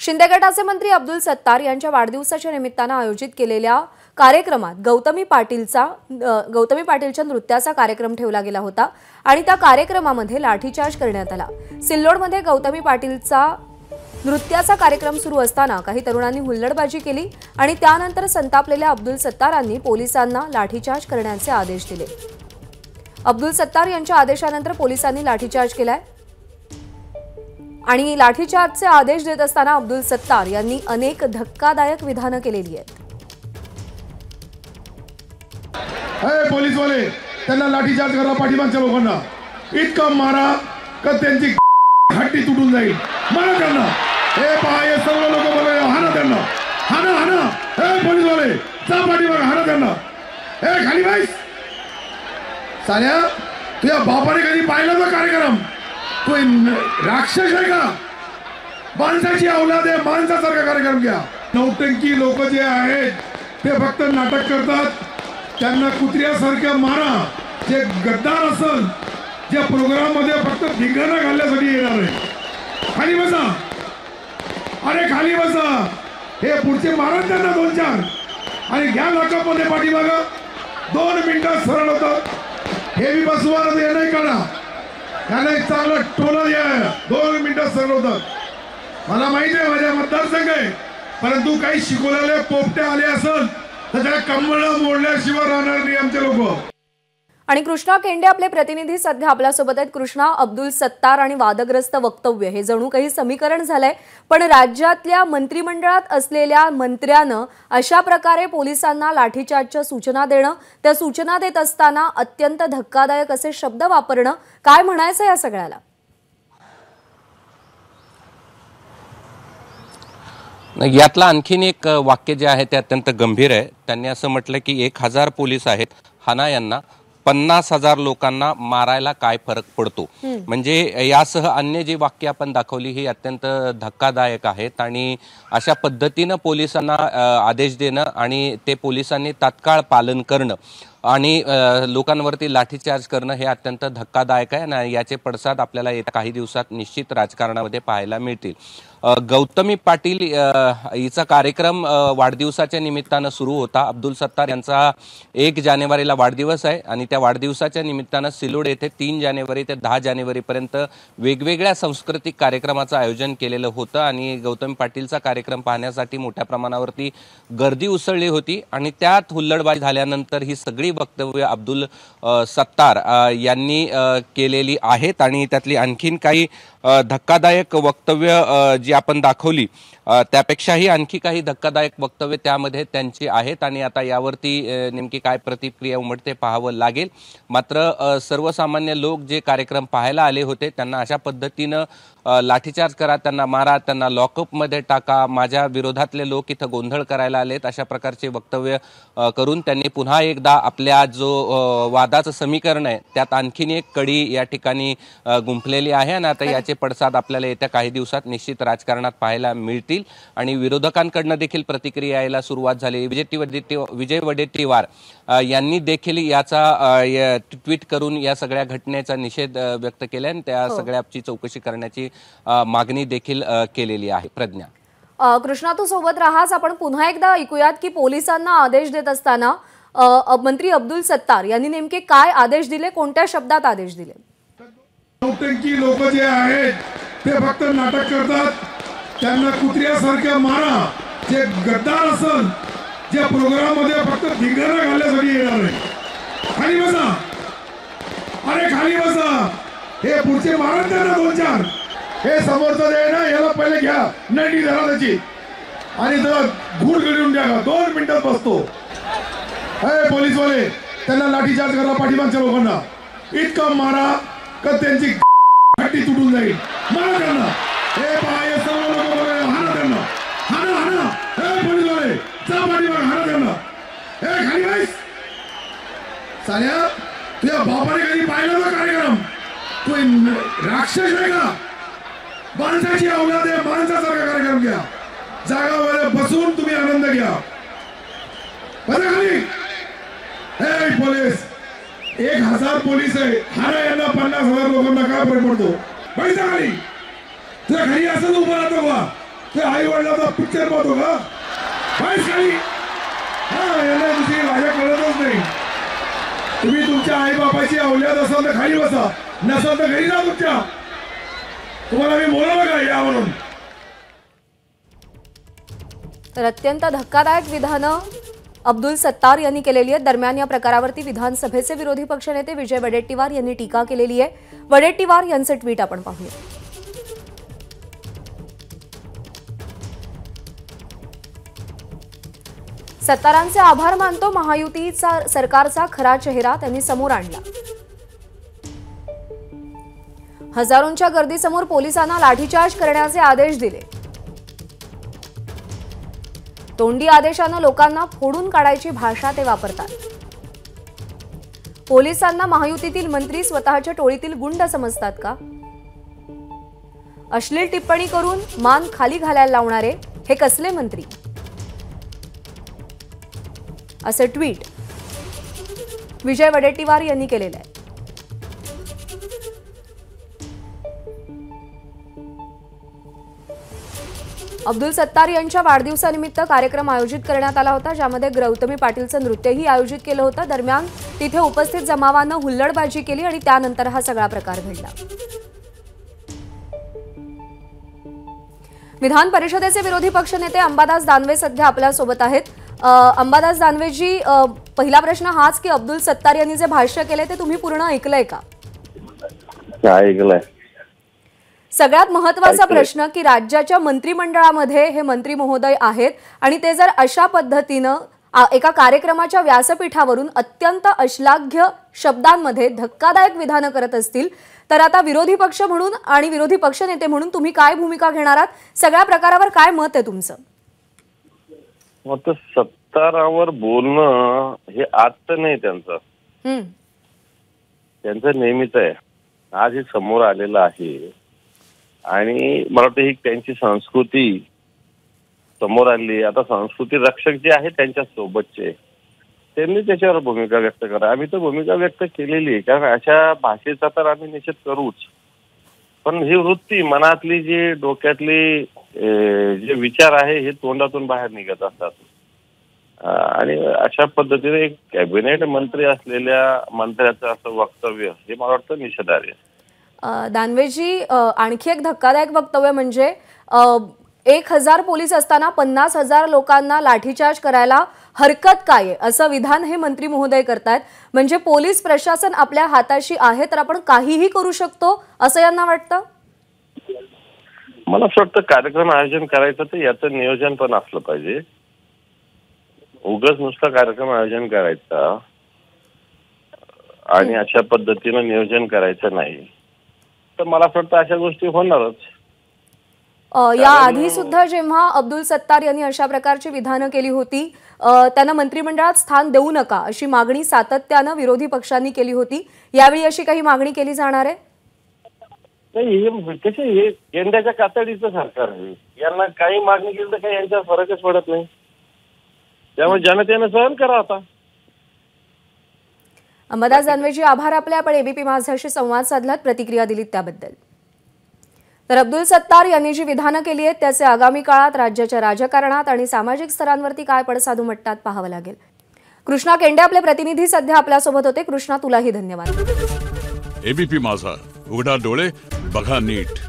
शिंदे गटाचे मंत्री अब्दुल सत्तार यांच्या वाढदिवसाच्या निमित्तानं आयोजित केलेल्या कार्यक्रमात गौतमी पाटीलच्या नृत्याचा कार्यक्रम ठेवला गेला होता आणि त्या कार्यक्रमामध्ये लाठीचार्ज करण्यात आला। सिल्लोडमध्ये गौतमी पाटीलचा नृत्याचा कार्यक्रम सुरू असताना काही तरुणांनी हुल्लडबाजी केली आणि त्यानंतर संतापलेल्या अब्दुल सत्तारांनी पोलिसांना लाठीचार्ज करण्याचे आदेश दिले। अब्दुल सत्तार यांच्या आदेशानंतर पोलिसांनी लाठीचार्ज केलाय आणि लाठीचार्जचे आदेश देत असताना अब्दुल सत्तार यांनी अनेक धक्कादायक विधानं केलेली आहेत। पोलीस वाले त्यांना लाठीचार्ज करा, पाठीमागच्या लोकांना इतका मारा का त्यांची हड्डी तुटून जाईल, मारा त्यांना। हे पहा, हे सर्व लोक बोलले हाना त्यांना, हाना हाना। हे पोलीस वाले जा पाठीमाग, हाना त्यांना। हे खाली बाईस साल्या, तुझ्या बापाने कधी पाहिला तो कार्यक्रम? तू राक्षस आहे का? माणसाची औलाद आहे, माणसासारखा कार्यक्रम घ्या। नौटंकी लोक जे आहेत ते फक्त नाटक करतात, त्यांना कुत्र्यासारख्या मारा। जे गद्दार असेल, जे प्रोग्राम मध्ये फक्त धिंगाणा घालण्यासाठी येणार आहे, खाली बसा, अरे खाली बसा। हे पुढचे मारा त्यांना दोन चार आणि घ्या लॉकअप मध्ये पाठीमाग। 2 मिनिटात सरळ होतं। हे मी बसवा नाही काढा, त्याला एक चांगला टोला द्या। 2 मिनिटात सरळ होतं। मला माहिती आहे माझ्या मतदारसंघ आहे, परंतु काही शिकवलेले पोपटे आले असेल तर त्या कंबळ मोडल्याशिवाय राहणार नाही आमचे लोक। आणि कृष्णा केंडे आपले प्रतिनिधी सध्या आपल्यासोबत आहेत। कृष्णा, अब्दुल सत्तार आणि वादग्रस्त वक्तव्य हे जणू काही समीकरण झालंय, पण राज्यातल्या मंत्रिमंडळात असलेल्या मंत्र्यानं अशा प्रकारे पोलिसांना लाठीचार्जच्या सूचना देणं, त्या सूचना देत असताना अत्यंत धक्कादायक असे शब्द वापरणं, काय म्हणायचं या सगळ्याला? यातला आणखीन एक वाक्य जे आहे ते अत्यंत गंभीर आहे। त्यांनी असं म्हटलं की 1000 पोलीस आहेत, हाना यांना, 50,000 लोकांना मारायला काय फरक पडतो। म्हणजे यासह अन्य जी वाक्य आपण दाखवली ही अत्यंत धक्कादायक आहेत आणि अशा पद्धतीनं पोलिसांना आदेश देणं आणि ते पोलिसांनी तात्काळ पालन करणं आणि लोकांवरती लाठीचार्ज करणं हे अत्यंत धक्कादायक आहे आणि याचे पडसाद आपल्याला येत्या काही दिवसात निश्चित राजकारणामध्ये पाहायला मिळतील। गौतमी पाटील हिचा कार्यक्रम वाढदिवसाच्या निमित्तानं सुरू होता। अब्दुल सत्तार यांचा 1 जानेवारीला वाढदिवस आहे आणि त्या वाढदिवसाच्या निमित्तानं सिल्लोड येथे 3 जानेवारी ते 10 जानेवारीपर्यंत वेगवेगळ्या सांस्कृतिक कार्यक्रमाचं आयोजन केलेलं होतं आणि गौतमी पाटीलचा कार्यक्रम पाहण्यासाठी मोठ्या प्रमाणावरती गर्दी उसळली होती आणि त्यात हुल्लडबाजी झाल्यानंतर ही सगळी वक्तव्य अब्दुल सत्तार यांनी केलेली आहेत आणि त्यातली आणखीन काही धक्कादायक वक्तव्य जी आपण दाखवली त्यापेक्षाही आणखी काही धक्कादायक वक्तव्य त्यामध्ये त्यांची आहेत आणि आता यावरती नेमकी काय प्रतिक्रिया उमटते पाहावं लागेल। मात्र सर्वसामान्य लोक जे कार्यक्रम पाहायला आले होते त्यांना अशा पद्धतीनं लाठीचार्ज करा, त्यांना मारा, त्यांना लॉकअप मध्ये टाका, माझ्या विरोधातले लोक इथं गोंधळ करायला आलेत, अशा प्रकारचे वक्तव्य करून त्यांनी पुन्हा एकदा आपल्या जो वादाचं समीकरण आहे त्यात आणखीन एक कडी या ठिकाणी गुंफलेली आहे आणि आता याचे पडसाद आपल्याला येत्या काही दिवसात निश्चित राजकारणात पाहायला मिळतील आणि विरोधकांकडून देखील प्रतिक्रिया यायला सुरुवात झाली। विजय वडेट्टीवार यांनी देखील याचा ट्विट करून या सगळ्या घटनेचा निषेध व्यक्त केला आणि त्या सगळ्याची चौकशी करण्याची मागणी देखील केलेली आहे। प्रज्ञा, कृष्णा तू सोबत राहास, आपण पुन्हा एकदा ऐकूयात की पोलिसांना आदेश देत असताना मंत्री अब्दुल सत्तार यांनी नेमके काय आदेश दिले, कोणत्या शब्दात आदेश दिले? नौटंकी लोक जे आहेत ते फक्त नाटक करतात, त्यांना कुत्र्यासारख्या मारा। जे गद्दार असेल, जे प्रोग्राम मध्ये फक्त धिंगाणा घालण्यासाठी येणार आहे, खाली बसा, अरे खाली बसा। हे पुढचे मारा त्यांना 2 4। हे समोरचं जे आहे ना याला पहिले घ्या, नडी धरा त्याची आणि घूड गडून द्या। 2 मिनिटात बसतो। हे पोलीस वाले त्यांना लाठीचार्ज करा, पाठीमागच्या लोकांना इतका मारा का त्यांची हड्डी तुटून जाईल, मारा त्यांना। हे पहा, हे सर्व लोक बोलले हाना त्यांना, हाना हाना। हे पोलीस वाले जा पाठीमाग, हाना त्यांना। हे खाली बाईस साल्या, तुझ्या बापाने कधी पाहिला तो कार्यक्रम? तू राक्षस आहे का? माणसाची औलाद आहे, माणसासारखा कार्यक्रम घ्या। जागावर बसून तुम्ही आनंद घ्या। बरं खाली हे पोलीस 1000 पोलीस आहे, हाना यांना 50,000 लोकांना काय फरक पडतो? पैसा खाली तुझ्या घरी असं उभं राहतो का? ते आई वडिलाचा पिक्चर पाहतो का बाहेर खाली? याला दुसरी भाषा कळतच नाही. तुम्ही तुमच्या आई बापाची अवल्याद असाल तर खाली बसा, नसाल तर घरी जा तुमच्या. तुम्हाला मी बोलवलं का या म्हणून? तर अत्यंत धक्कादायक विधानं अब्दुल सत्तार यांनी केलेली आहेत. दरम्यान या प्रकारावरती विधानसभेचे विरोधी पक्षनेते विजय वडेट्टीवार यांनी टीका केलेली आहे. वडेट्टीवार यांचं ट्विट आपण पाहूया. सत्तारांचे आभार मानतो, महायुतीचा सरकारचा खरा चेहरा त्यांनी समोर आणला. हजारोंच्या गर्दीसमोर पोलिसांना लाठीचार्ज करण्याचे आदेश दिले. तोंडी आदेशानं लोकांना फोडून काढायची भाषा ते वापरतात. पोलिसांना महायुतीतील मंत्री स्वतःच्या टोळीतील गुंड समजतात का? अश्लील टिप्पणी करून मान खाली घालायला लावणारे हे कसले मंत्री? असं ट्विट विजय वडेट्टीवार यांनी केलेलं आहे. अब्दुल सत्तार यांच्या वाढदिवसानिमित्त कार्यक्रम आयोजित करण्यात आला होता, ज्यामध्ये गौतमी पाटीलचं नृत्यही आयोजित केलं होतं. दरम्यान तिथे उपस्थित जमावानं हुल्लडबाजी केली आणि त्यानंतर हा सगळा प्रकार घडला. विधान परिषदेचे विरोधी पक्षनेते अंबादास दानवे सध्या आपल्यासोबत आहेत. अंबादास दानवेजी, पहिला प्रश्न हाच की अब्दुल सत्तार यांनी जे भाष्य केले ते तुम्ही पूर्ण ऐकलंय का? ऐकलंय. सगळ्यात महत्त्वाचा प्रश्न की राज्याच्या मंत्रिमंडळामध्ये हे मंत्री महोदय आहेत आणि ते जर अशा पद्धतीनं एका कार्यक्रमाच्या व्यासपीठावरून अत्यंत अश्लाघ्य शब्दांमध्ये धक्कादायक विधानं करत असतील तर आता विरोधी पक्ष म्हणून आणि विरोधी पक्षनेते म्हणून तुम्ही काय भूमिका घेणार आहात? सगळ्या प्रकारावर काय मत आहे तुमचं? मग सत्तारावर बोलणं हे आजचं नाही त्यांचं नेहमीच आहे. आज हे समोर आलेलं आहे आणि मला वाटतं ही त्यांची संस्कृती समोर आली. आता संस्कृती रक्षक जे आहेत त्यांच्या सोबतचे त्यांनी त्याच्यावर भूमिका व्यक्त करा. आम्ही तर भूमिका व्यक्त केलेली आहे, कारण अशा भाषेचा तर आम्ही निषेध करूच. पण ही वृत्ती मनातली जी डोक्यातली जे विचार आहे हे तोंडातून बाहेर निघत असतात आणि अशा पद्धतीने एक कॅबिनेट मंत्री असलेल्या मंत्र्याचं असं वक्तव्य हे मला वाटतं निषेधार्ह आहे. दानवेजी, आणखी एक धक्कादायक वक्तव्य म्हणजे 1000 पोलीस असताना 50,000 लोकांना लाठीचार्ज करायला हरकत काय आहे असं विधान हे मंत्री महोदय करतायत. म्हणजे पोलीस प्रशासन आपल्या हाताशी आहे तर आपण काहीही करू शकतो असं यांना वाटतं? मला असं वाटतं कार्यक्रम आयोजन करायचं तर याचं नियोजन पण असलं पाहिजे. उगाच नुसतं कार्यक्रम आयोजन करायचा आणि अशा पद्धतीनं नियोजन करायचं नाही तर मला असं वाटतं अशा गोष्टी होणारच. या आधी सुद्धा जेव्हा अब्दुल सत्तार यांनी अशा प्रकारची विधानं केली होती त्यांना मंत्रिमंडळात स्थान देऊ नका अशी मागणी सातत्यानं विरोधी पक्षांनी केली होती. यावेळी अशी काही मागणी केली जाणार आहे? नाही, हे कसे हे गेंड्याच्या कातडीचं सरकार आहे. यांना काही मागणी केली तर काही यांचा फरकच पडत नाही. त्यामुळे जनतेनं सहन करा. आता अंबादास दानवेजी, आभार आपले. आपण एबीपी माझाशी संवाद साधलात, प्रतिक्रिया दिलीत त्याबद्दल. तर अब्दुल सत्तार यांनी जी विधानं केली आहेत त्याचे आगामी काळात राज्याच्या राजकारणात आणि सामाजिक स्तरांवरती काय पडसाद उमटतात पाहावं लागेल. कृष्णा केंडे आपले प्रतिनिधी सध्या आपल्यासोबत होते. कृष्णा, तुलाही धन्यवाद. एबीपी माझा, उघडा डोळे बघा नीट.